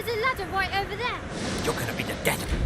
There's a ladder right over there. You're gonna be the death of me.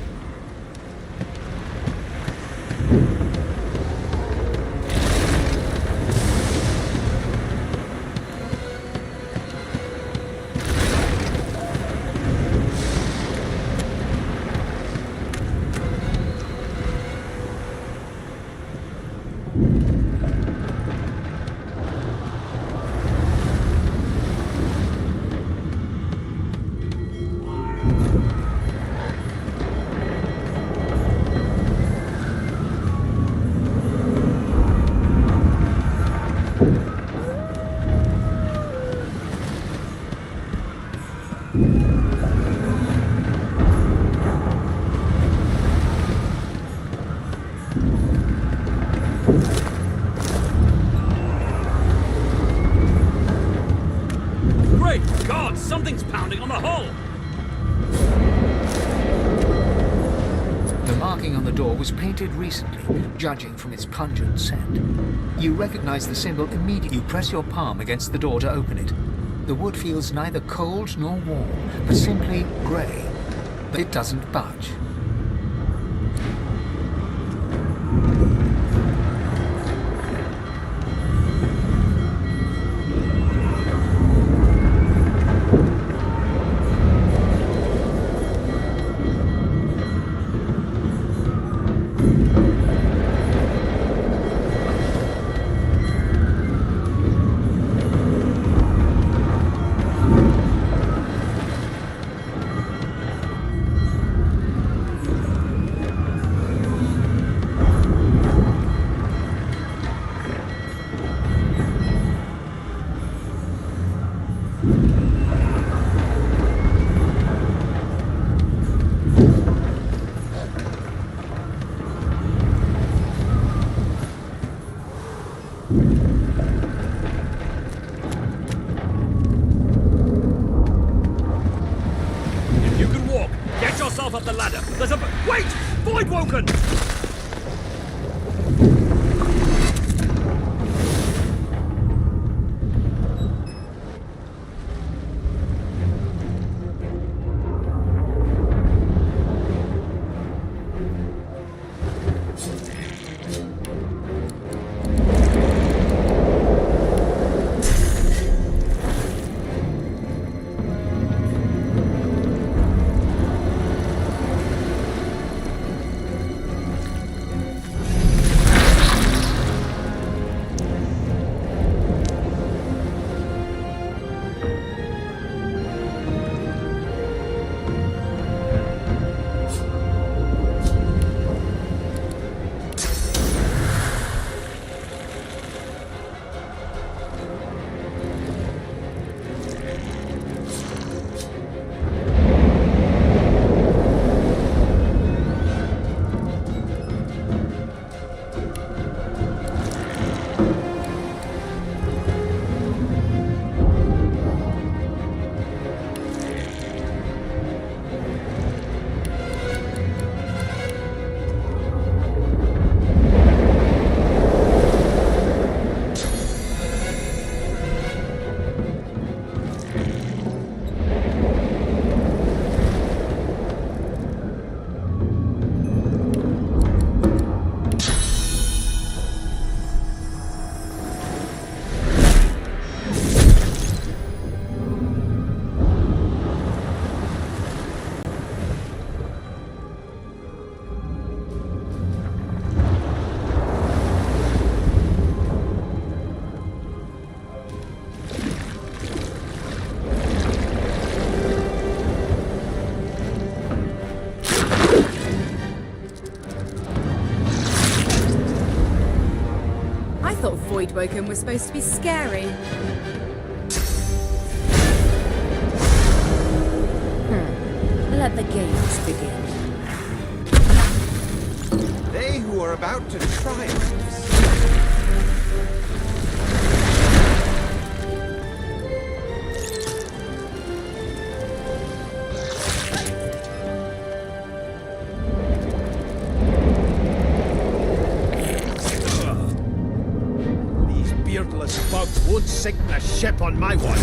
Great God! Something's pounding on the hull! The marking on the door was painted recently, judging from its pungent scent. You recognize the symbol immediately. You press your palm against the door to open it. The wood feels neither cold nor warm, but simply grey. It doesn't budge. If you can walk, get yourself up the ladder. There's a... Wait! Void Woken! Void Woken was supposed to be scary. Let the games begin. They who are about to triumph. Bugs won't sink the ship on my watch.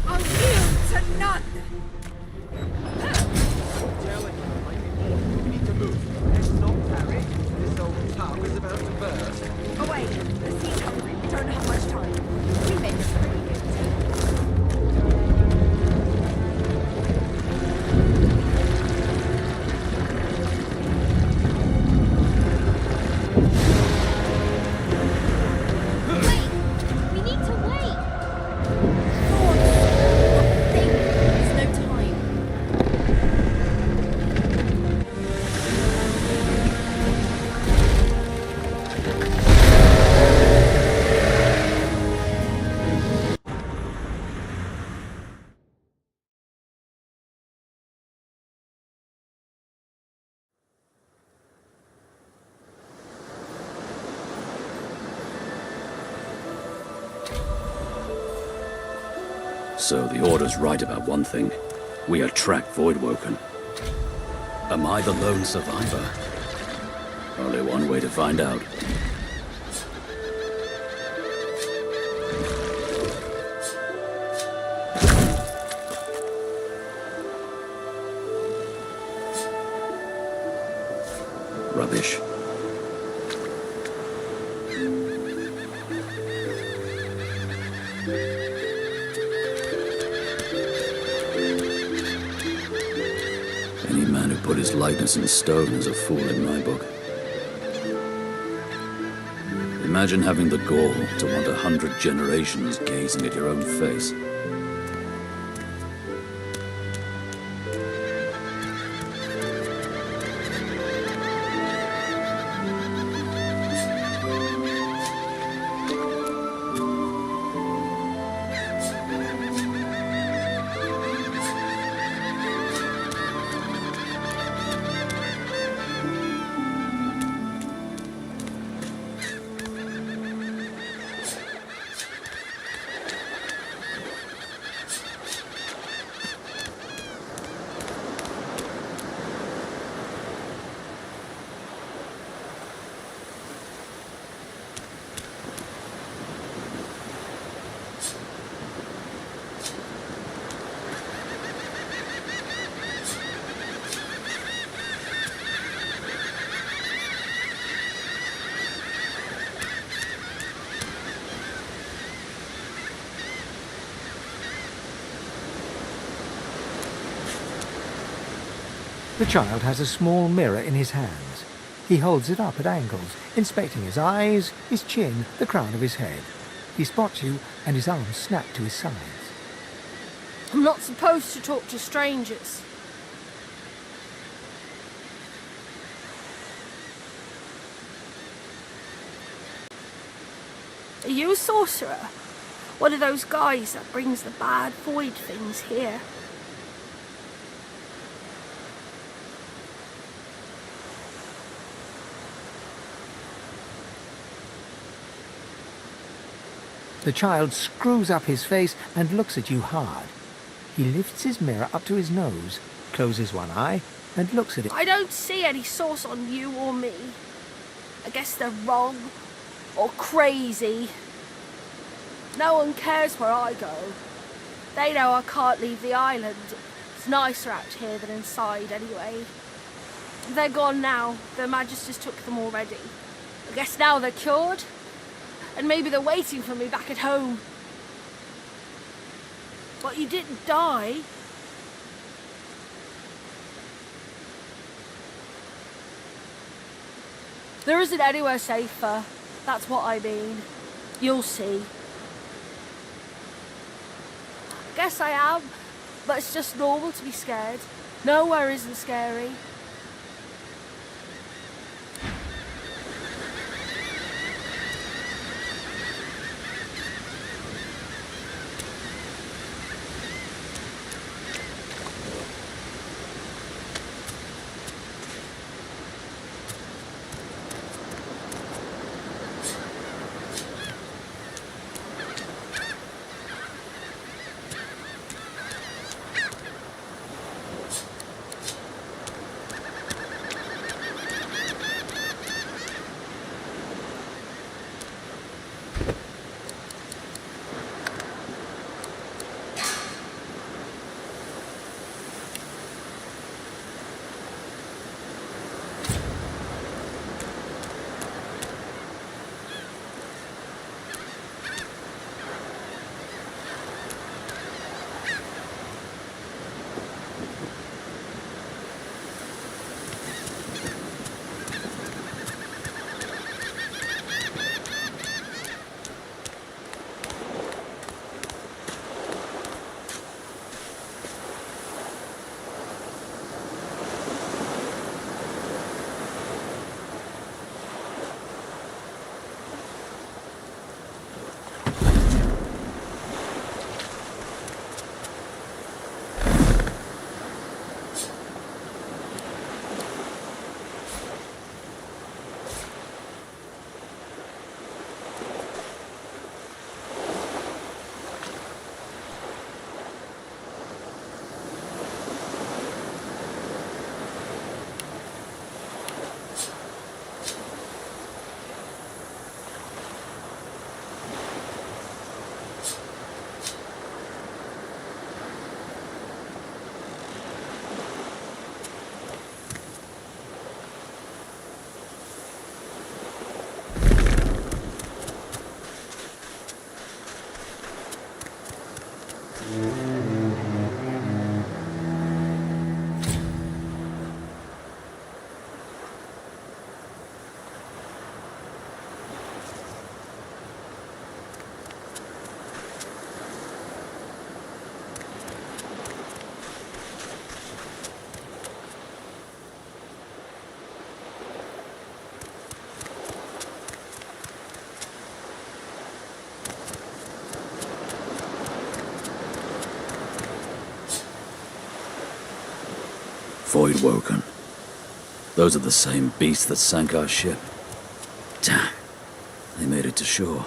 I'll yield to none! We need to move. Let's not tarry. This old tub is about to burst. Away! The sea covering. We don't have much time. We may miss pretty good. We need to wait! There's no time. So the Order's right about one thing. We attract Voidwoken. Am I the lone survivor? Only one way to find out. Rubbish. Any man who put his likeness in stone is a fool in my book. Imagine having the gall to want 100 generations gazing at your own face. The child has a small mirror in his hands. He holds it up at angles, inspecting his eyes, his chin, the crown of his head. He spots you, and his arms snap to his sides. I'm not supposed to talk to strangers. Are you a sorcerer? One of those guys that brings the bad void things here? The child screws up his face and looks at you hard. He lifts his mirror up to his nose, closes one eye, and looks at it. I don't see any source on you or me. I guess they're wrong or crazy. No one cares where I go. They know I can't leave the island. It's nicer out here than inside anyway. They're gone now. Their Magisters took them already. I guess now they're cured. And maybe they're waiting for me back at home. But you didn't die. There isn't anywhere safer. That's what I mean. You'll see. I guess I am, but it's just normal to be scared. Nowhere isn't scary. Void Woken. Those are the same beasts that sank our ship. Damn. They made it to shore.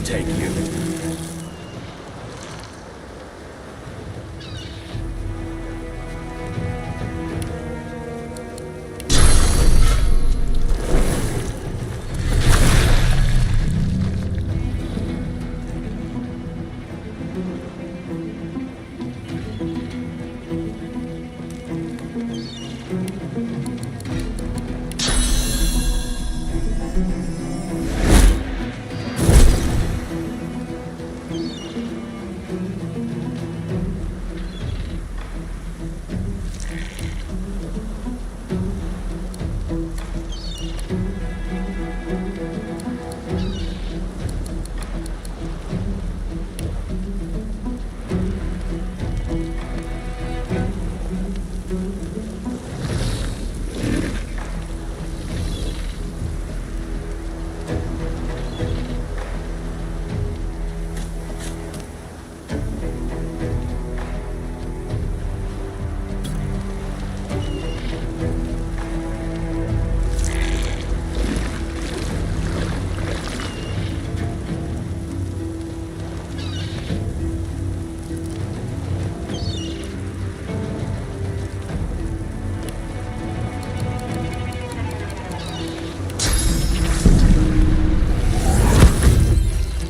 Take you.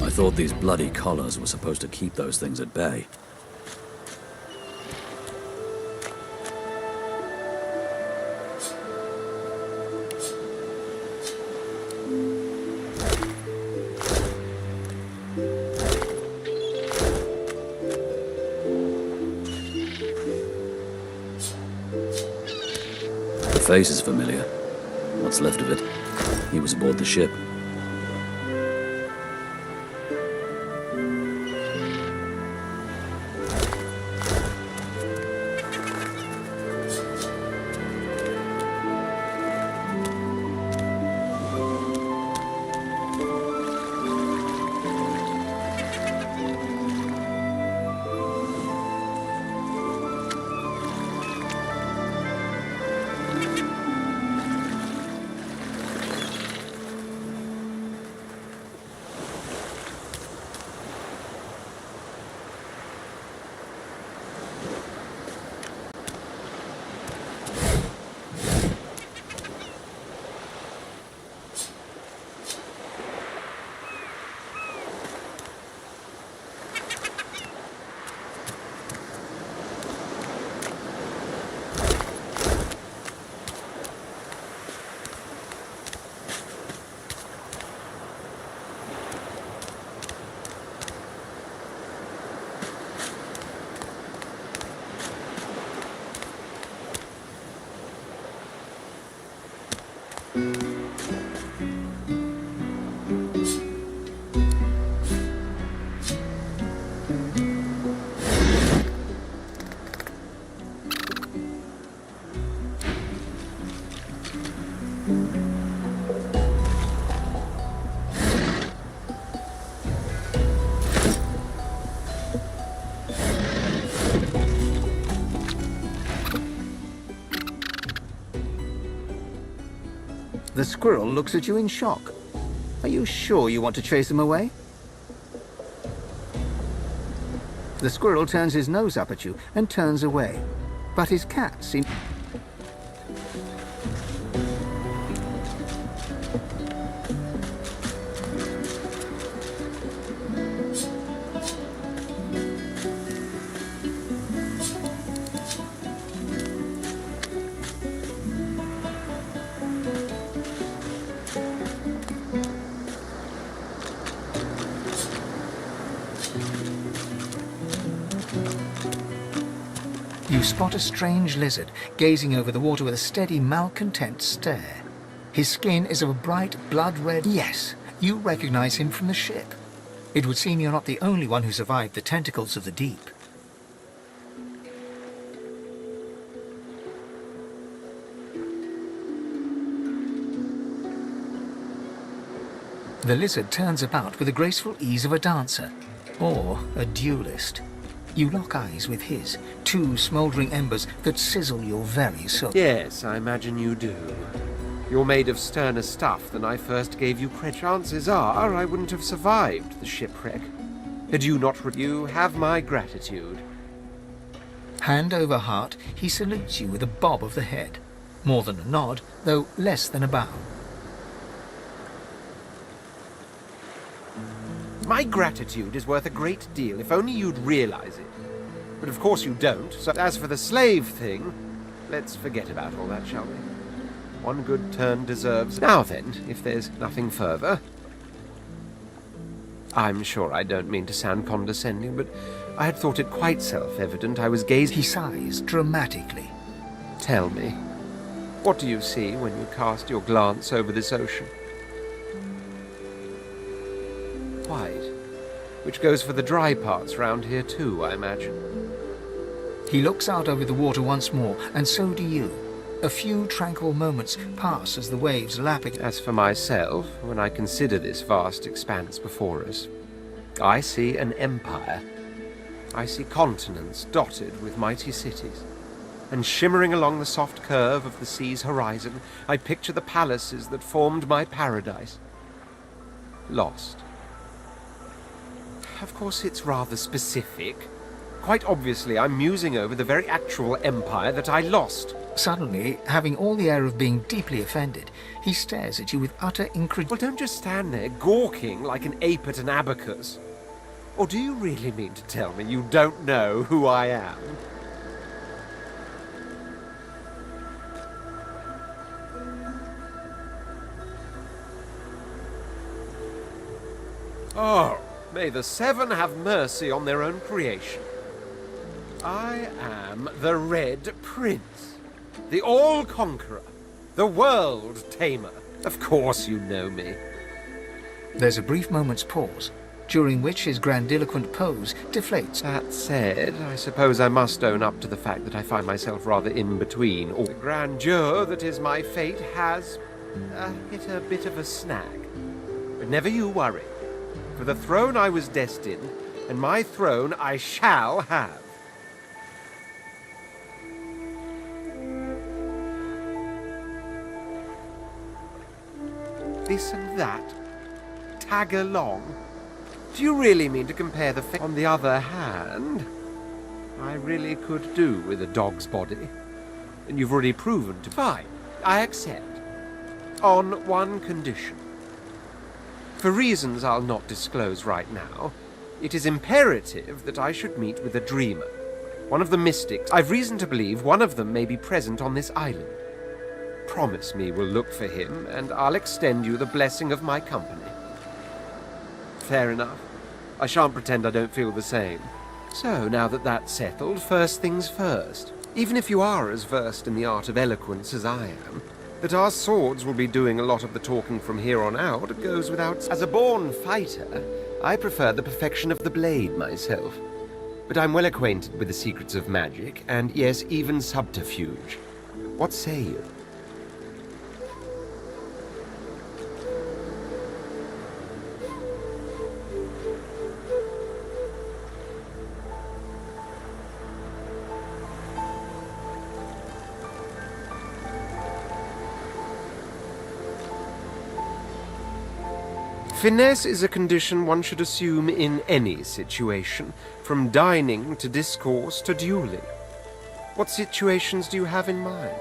I thought these bloody collars were supposed to keep those things at bay. The face is familiar. What's left of it? He was aboard the ship. The squirrel looks at you in shock. Are you sure you want to chase him away? The squirrel turns his nose up at you and turns away. But his cat seems... You spot a strange lizard gazing over the water with a steady, malcontent stare. His skin is of a bright, blood-red... Yes, you recognize him from the ship. It would seem you're not the only one who survived the tentacles of the deep. The lizard turns about with the graceful ease of a dancer, or a duelist. You lock eyes with his, two smouldering embers that sizzle your very soul. Yes, I imagine you do. You're made of sterner stuff than I first gave you credit. Chances are I wouldn't have survived the shipwreck. Had you not... You have my gratitude. Hand over heart, he salutes you with a bob of the head. More than a nod, though less than a bow. My gratitude is worth a great deal if only you'd realize it. But of course you don't, so as for the slave thing, let's forget about all that, shall we? One good turn deserves... Now then, if there's nothing further... I'm sure I don't mean to sound condescending, but I had thought it quite self-evident I was gazing... He sighs dramatically. Tell me, what do you see when you cast your glance over this ocean? White, which goes for the dry parts round here too, I imagine. He looks out over the water once more, and so do you. A few tranquil moments pass as the waves lap against... As for myself, when I consider this vast expanse before us, I see an empire. I see continents dotted with mighty cities. And shimmering along the soft curve of the sea's horizon, I picture the palaces that formed my paradise. Lost. Of course, it's rather specific. Quite obviously, I'm musing over the very actual empire that I lost. Suddenly, having all the air of being deeply offended, he stares at you with utter incredulity. Well, don't just stand there gawking like an ape at an abacus. Or do you really mean to tell me you don't know who I am? Oh, may the Seven have mercy on their own creation. I am the Red Prince, the All-Conqueror, the World-Tamer. Of course you know me. There's a brief moment's pause, during which his grandiloquent pose deflates. That said, I suppose I must own up to the fact that I find myself rather in between. All the grandeur that is my fate has hit a bit of a snag. But never you worry. For the throne I was destined, and my throne I shall have. This and that. Tag along. Do you really mean to compare the On the other hand, I really could do with a dog's body. And you've already proven to... Fine, I accept. On one condition. For reasons I'll not disclose right now, it is imperative that I should meet with a dreamer. One of the mystics. I've reason to believe one of them may be present on this island. Promise me we'll look for him, and I'll extend you the blessing of my company. Fair enough. I shan't pretend I don't feel the same. So, now that that's settled, first things first. Even if you are as versed in the art of eloquence as I am, That our swords will be doing a lot of the talking from here on out goes without... As a born fighter, I prefer the perfection of the blade myself. But I'm well acquainted with the secrets of magic, and yes, even subterfuge. What say you? Finesse is a condition one should assume in any situation, from dining to discourse to dueling. What situations do you have in mind?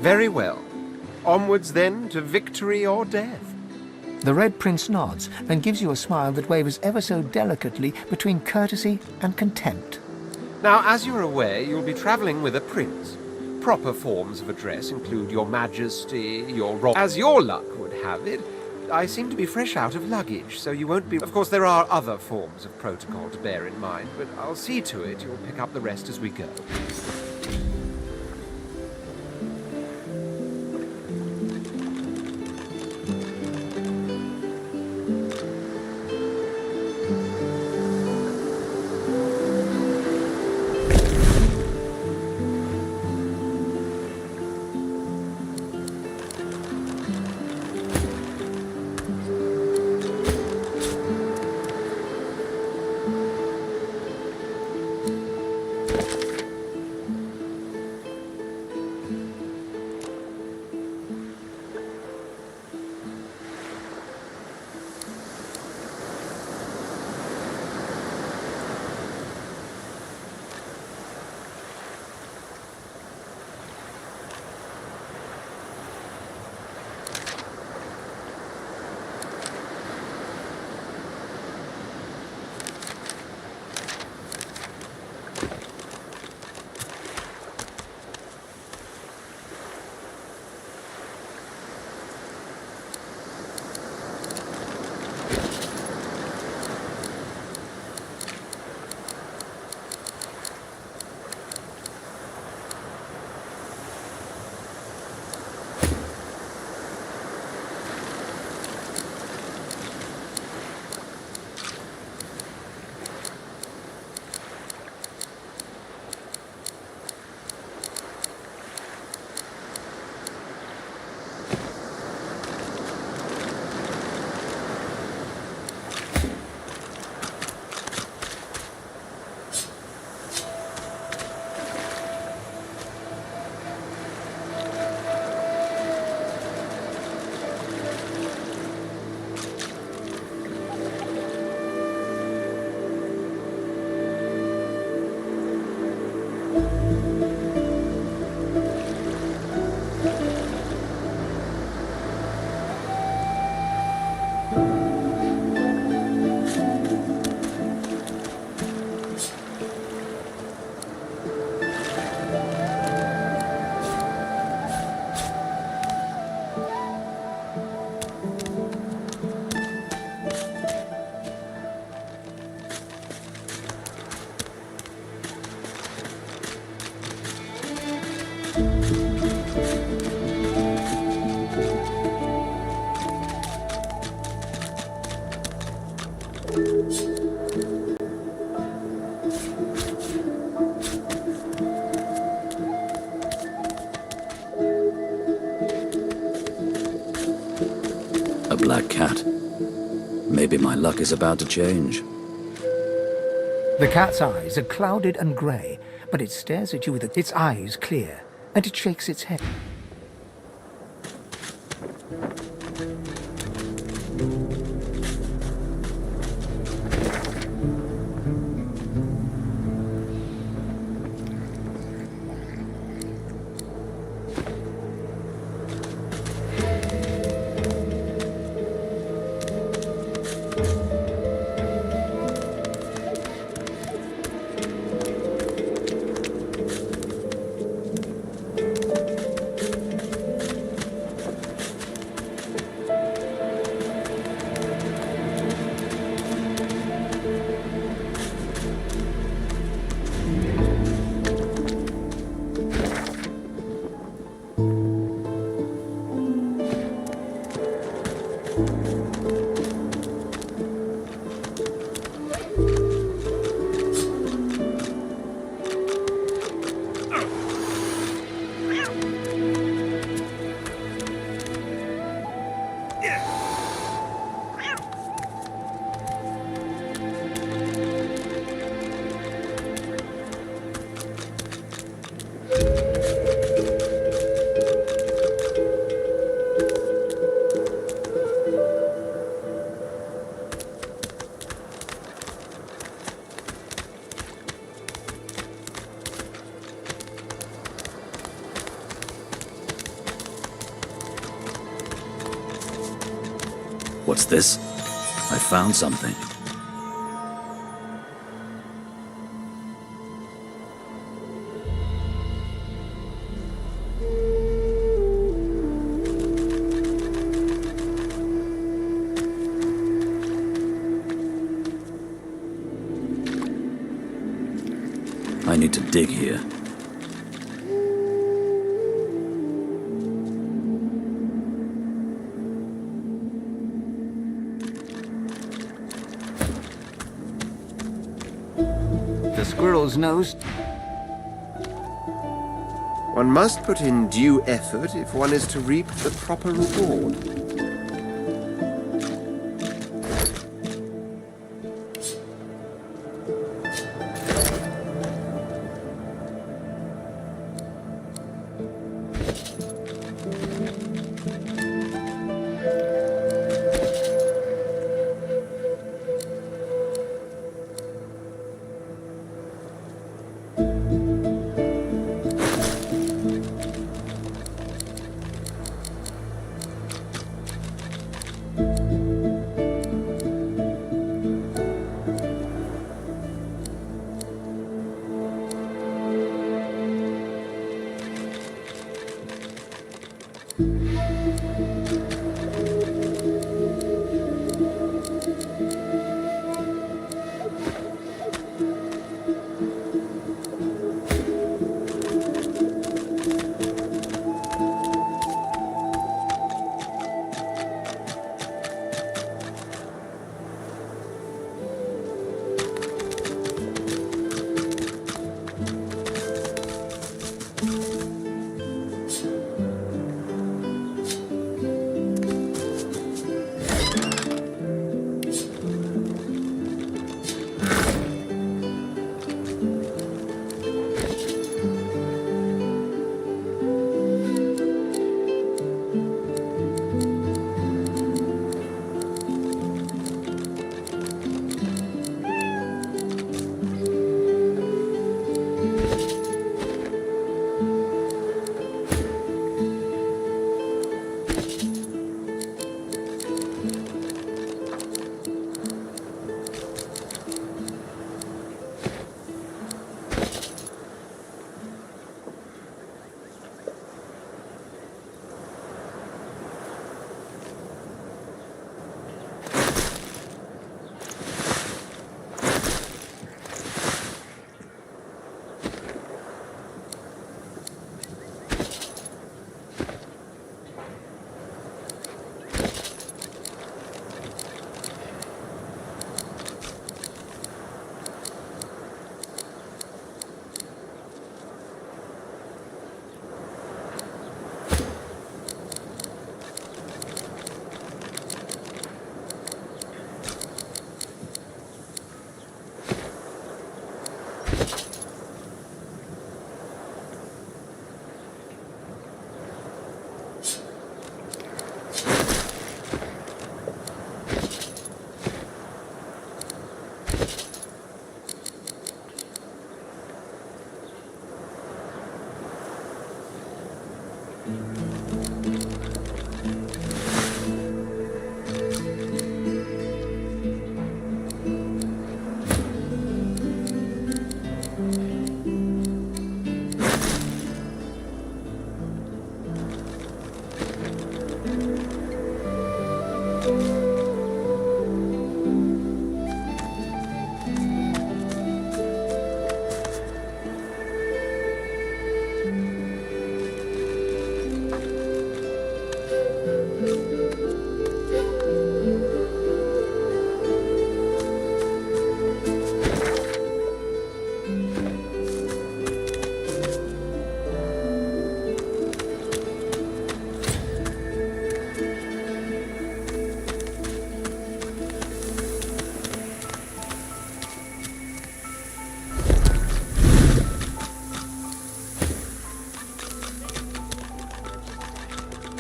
Very well. Onwards then to victory or death. The Red Prince nods and gives you a smile that wavers ever so delicately between courtesy and contempt. Now, as you're aware, you'll be traveling with a prince. Proper forms of address include Your Majesty, As your luck would have it, I seem to be fresh out of luggage, so you won't be... Of course, there are other forms of protocol to bear in mind, but I'll see to it you'll pick up the rest as we go. A black cat. Maybe my luck is about to change. The cat's eyes are clouded and grey, but it stares at you with its eyes clear, and it shakes its head. What's this? I found something. I need to dig here. The squirrel's nose. One must put in due effort if one is to reap the proper reward.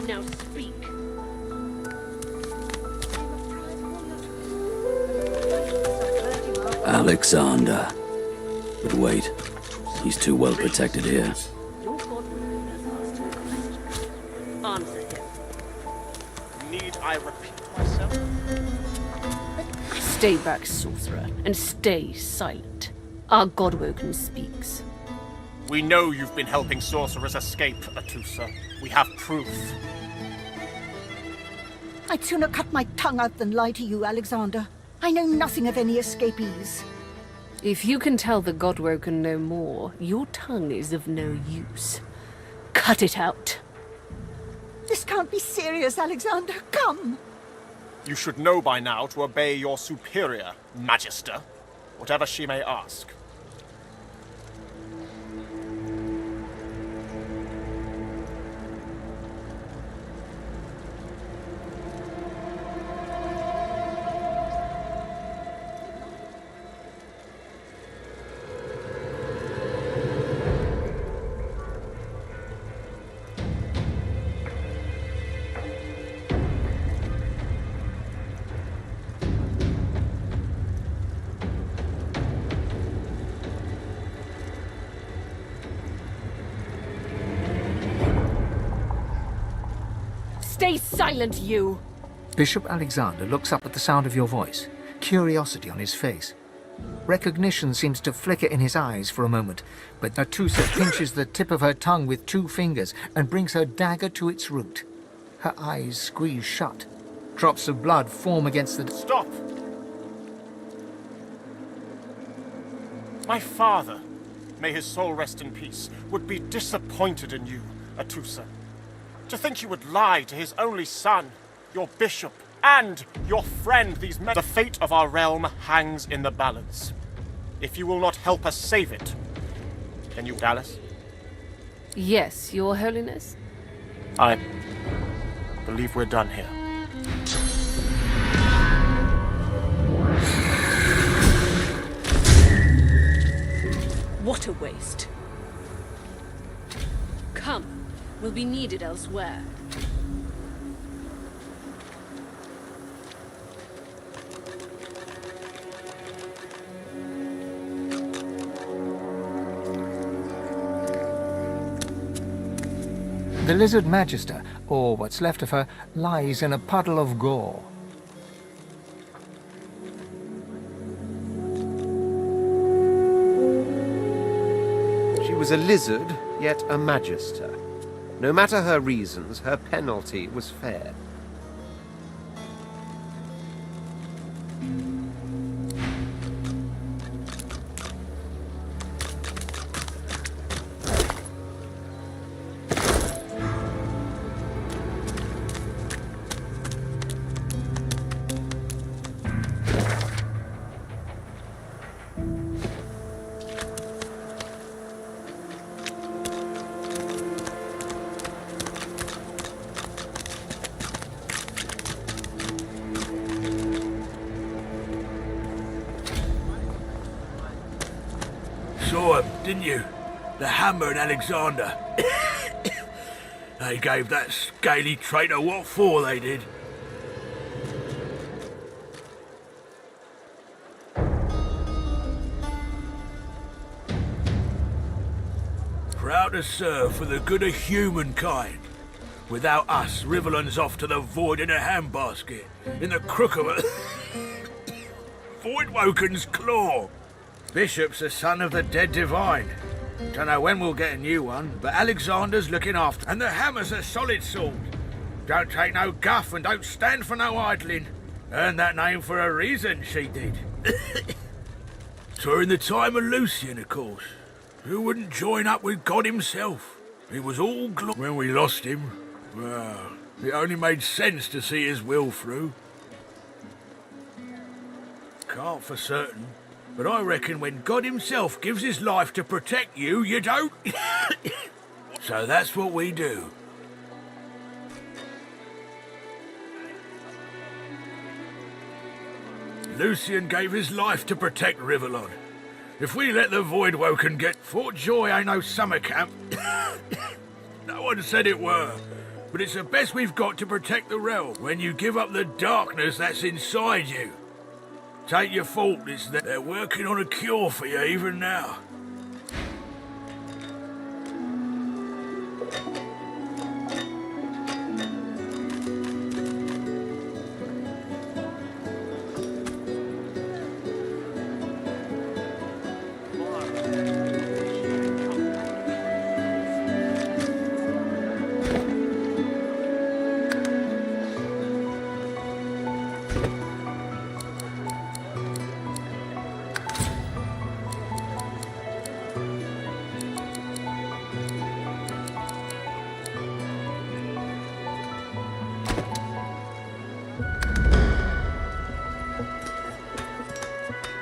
Now speak. Alexander. But wait, he's too well protected here. Your God has asked you. Answer him. Need I repeat myself? Stay back, sorcerer, and stay silent. Our Godwoken speaks. We know you've been helping sorcerers escape, Atusa. We have proof. I'd sooner cut my tongue out than lie to you, Alexander. I know nothing of any escapees. If you can tell the Godwoken no more, your tongue is of no use. Cut it out. This can't be serious, Alexander. Come! You should know by now to obey your superior, Magister, whatever she may ask. Stay silent, you! Bishop Alexander looks up at the sound of your voice, curiosity on his face. Recognition seems to flicker in his eyes for a moment, but Atusa pinches the tip of her tongue with 2 fingers and brings her dagger to its root. Her eyes squeeze shut. Drops of blood form against the... Stop! My father, may his soul rest in peace, would be disappointed in you, Atusa. To think you would lie to his only son, your bishop, and your friend, these men. The fate of our realm hangs in the balance. If you will not help us save it, can you, Dallas? Yes, Your Holiness? I believe we're done here. What a waste. Come, we'll be needed elsewhere. The Lizard Magister, or what's left of her, lies in a puddle of gore. She was a lizard, yet a magister. No matter her reasons, her penalty was fair. Saw him, didn't you? The Hammer and Alexander. They gave that scaly traitor what for, they did. Proud to serve for the good of humankind. Without us, Riverland's off to the void in a handbasket, in the crook of a Voidwoken's claw. Bishop's the son of the dead divine. Don't know when we'll get a new one, but Alexander's looking after. And the Hammer's a solid sword. Don't take no guff and don't stand for no idling. Earned that name for a reason, she did. During the time of Lucian, of course. Who wouldn't join up with God himself? He was all glory. When we lost him, well, it only made sense to see his will through. Can't for certain. But I reckon when God himself gives his life to protect you, you don't. So that's what we do. Lucian gave his life to protect Riverland. If we let the Voidwoken get... Fort Joy ain't no summer camp. No one said it were. But it's the best we've got to protect the realm. When you give up the darkness that's inside you. Take your fault, it's that they're working on a cure for you even now.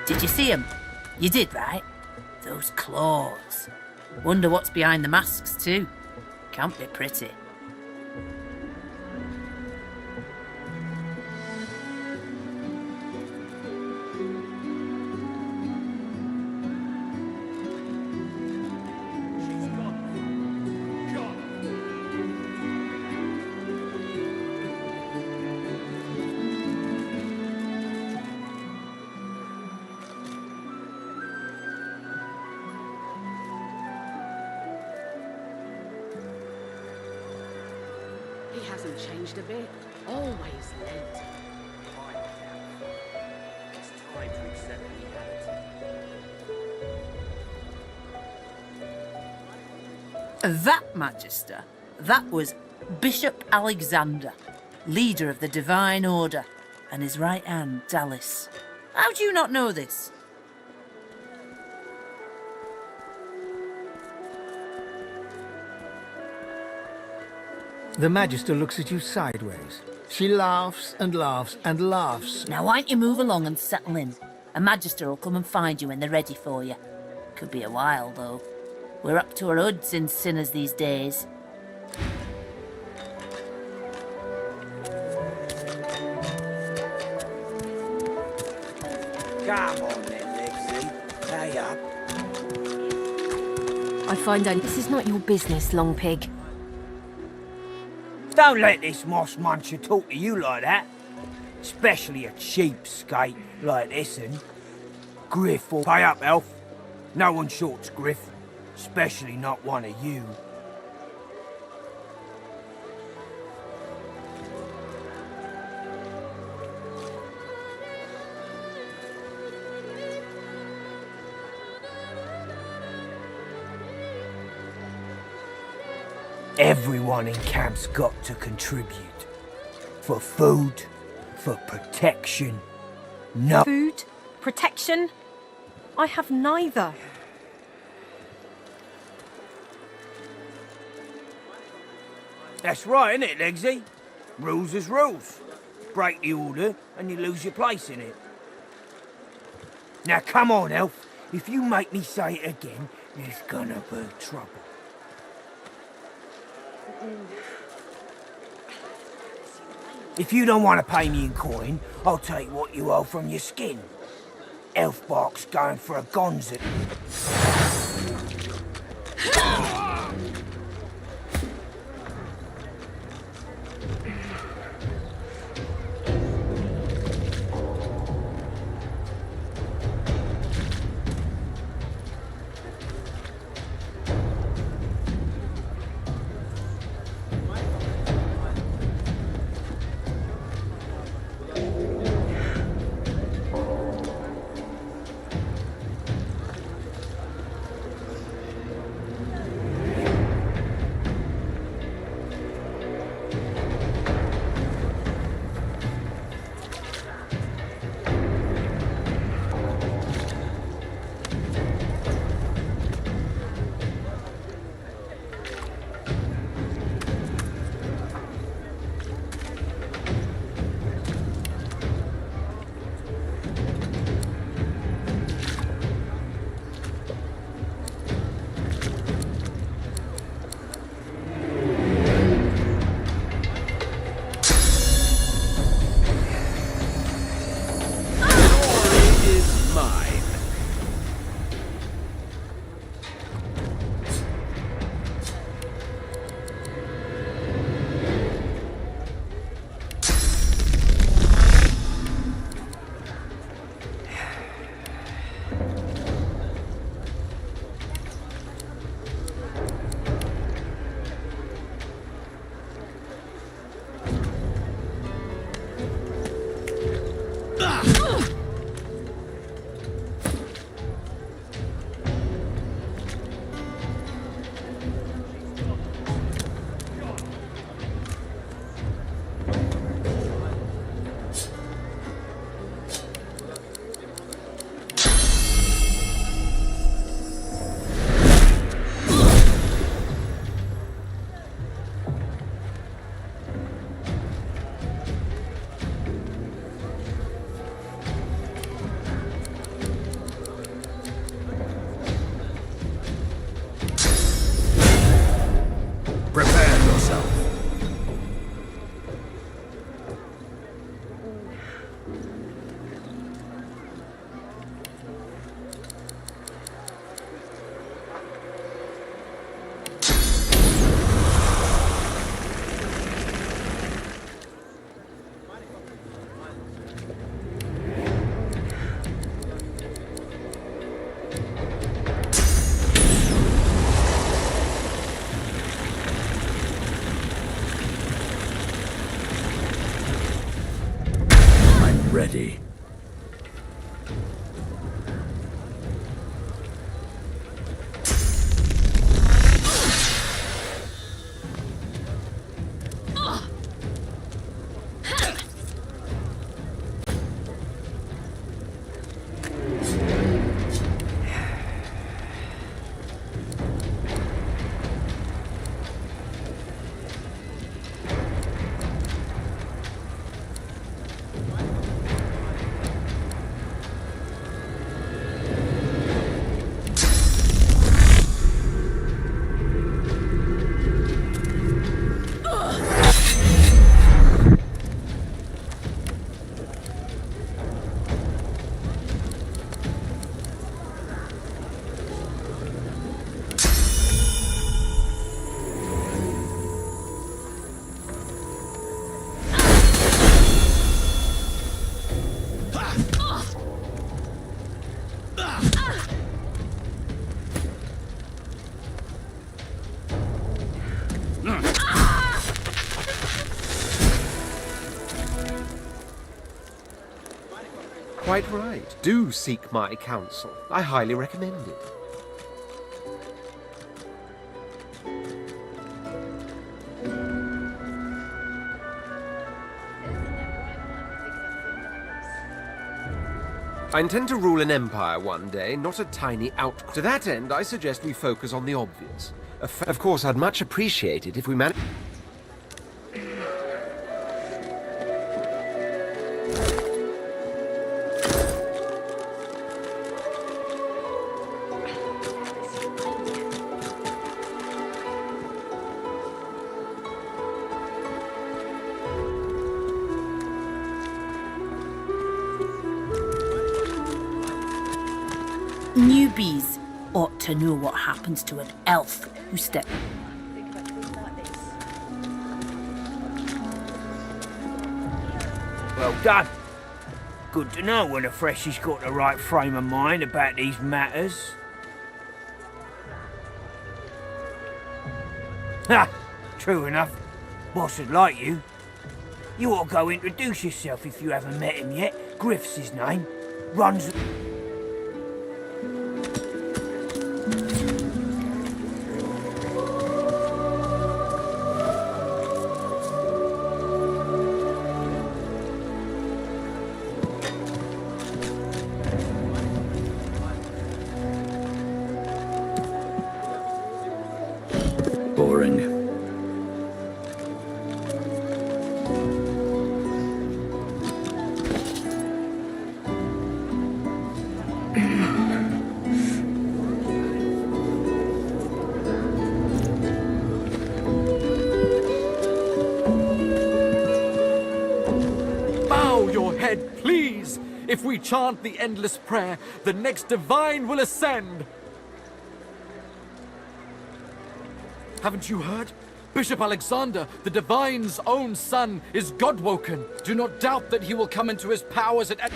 Did you see them? You did, right? Those claws. Wonder what's behind the masks, too. Can't be pretty. He hasn't changed a bit. Always late. It's time to accept reality. That, Magister, that was Bishop Alexander, leader of the Divine Order, and his right hand, Dallas. How do you not know this? The Magister looks at you sideways. She laughs and laughs and laughs. Now, why don't you move along and settle in? A Magister will come and find you when they're ready for you. Could be a while, though. We're up to our hoods in sinners these days. Come on then, Lexi. Pay up. I find out this is not your business, Long Pig. Don't let this moss muncher talk to you like that. Especially a cheapskate like this one. Griff will pay up, Elf. No one shorts Griff. Especially not one of you. Everyone in camp's got to contribute. For food, for protection. No. Food? Protection? I have neither. That's right, isn't it, Legsy? Rules is rules. Break the order and you lose your place in it. Now come on, Elf. If you make me say it again, there's gonna be trouble. If you don't want to pay me in coin, I'll take what you owe from your skin. Elf Bark's going for a gonzo. ready. Quite right. Do seek my counsel. I highly recommend it. I intend to rule an empire one day, not a tiny outpost. To that end, I suggest we focus on the obvious. Of course, I'd much appreciate it if we managed... Newbies ought to know what happens to an elf who steps. Well done. Good to know when a freshie's got the right frame of mind about these matters. Ha! True enough. Boss would like you. You ought to go introduce yourself if you haven't met him yet. Griff's his name. Runs... Boring. Bow your head, please! If we chant the endless prayer, the next divine will ascend! Haven't you heard? Bishop Alexander, the Divine's own son, is God-woken. Do not doubt that he will come into his powers at...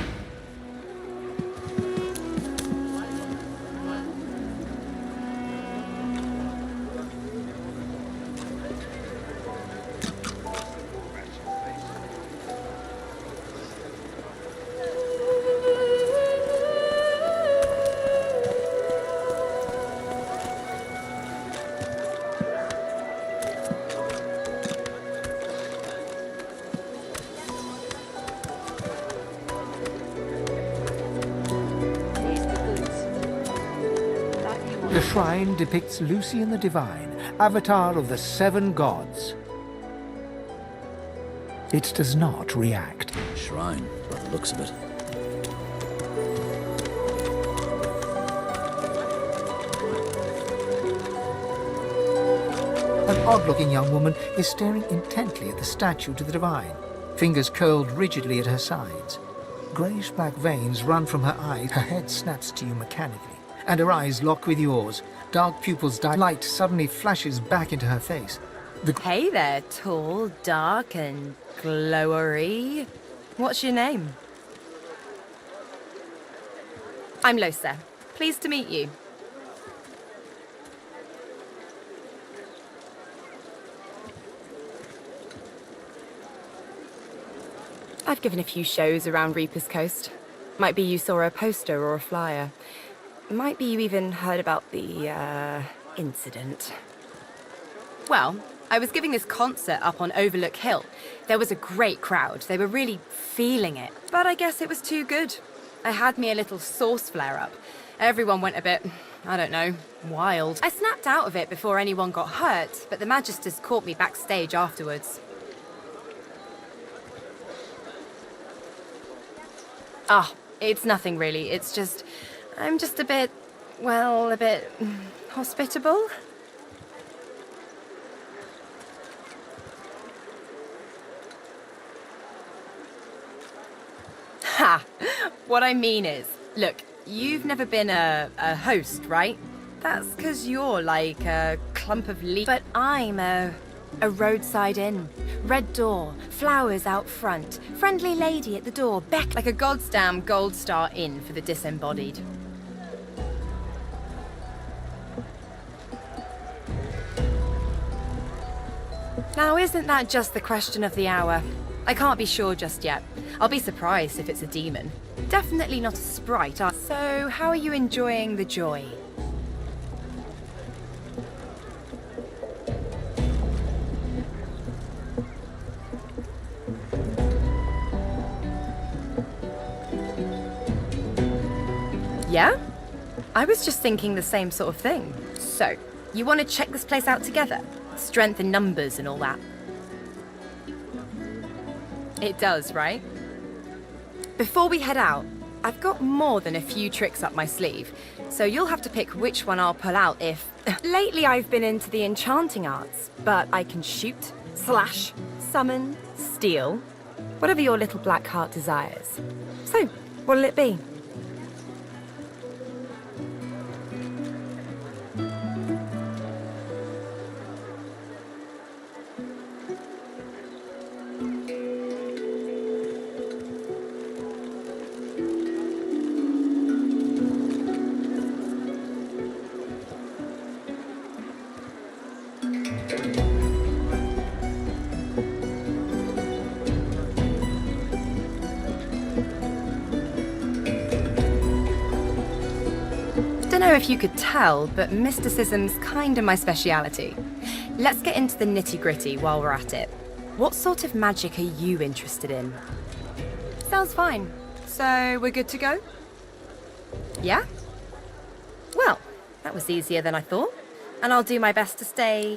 The shrine depicts Lucian the Divine, avatar of the 7 gods. It does not react. Shrine, by the looks of it. An odd-looking young woman is staring intently at the statue to the Divine, fingers curled rigidly at her sides. Greyish-black veins run from her eyes. Her head snaps to you mechanically, and her eyes lock with yours. Dark pupils dilate. Light suddenly flashes back into her face. Hey there, tall, dark, and glowery. What's your name? I'm Losa. Pleased to meet you. I've given a few shows around Reaper's Coast. Might be you saw a poster or a flyer. Might be you even heard about the, incident. Well, I was giving this concert up on Overlook Hill. There was a great crowd. They were really feeling it. But I guess it was too good. I had me a little sauce flare-up. Everyone went a bit, I don't know, wild. I snapped out of it before anyone got hurt, but the Magisters caught me backstage afterwards. Ah, it's nothing really. It's just, I'm just a bit hospitable. Ha! What I mean is, look, you've never been a host, right? That's 'cause you're like a clump of leaves. But I'm a roadside inn. Red door, flowers out front, friendly lady at the door, like a goddamn gold star inn for the disembodied. Now, isn't that just the question of the hour? I can't be sure just yet. I'll be surprised if it's a demon. Definitely not a sprite. So, how are you enjoying the joy? Yeah? I was just thinking the same sort of thing. So, you want to check this place out together? Strength in numbers and all that. It does, right? Before we head out, I've got more than a few tricks up my sleeve, so you'll have to pick which one I'll pull out if... Lately I've been into the enchanting arts, but I can shoot, slash, summon, steal, whatever your little black heart desires. So, what'll it be? I don't know if you could tell, but mysticism's kinda my speciality. Let's get into the nitty-gritty while we're at it. What sort of magic are you interested in? Sounds fine. So, we're good to go? Yeah? Well, that was easier than I thought. And I'll do my best to stay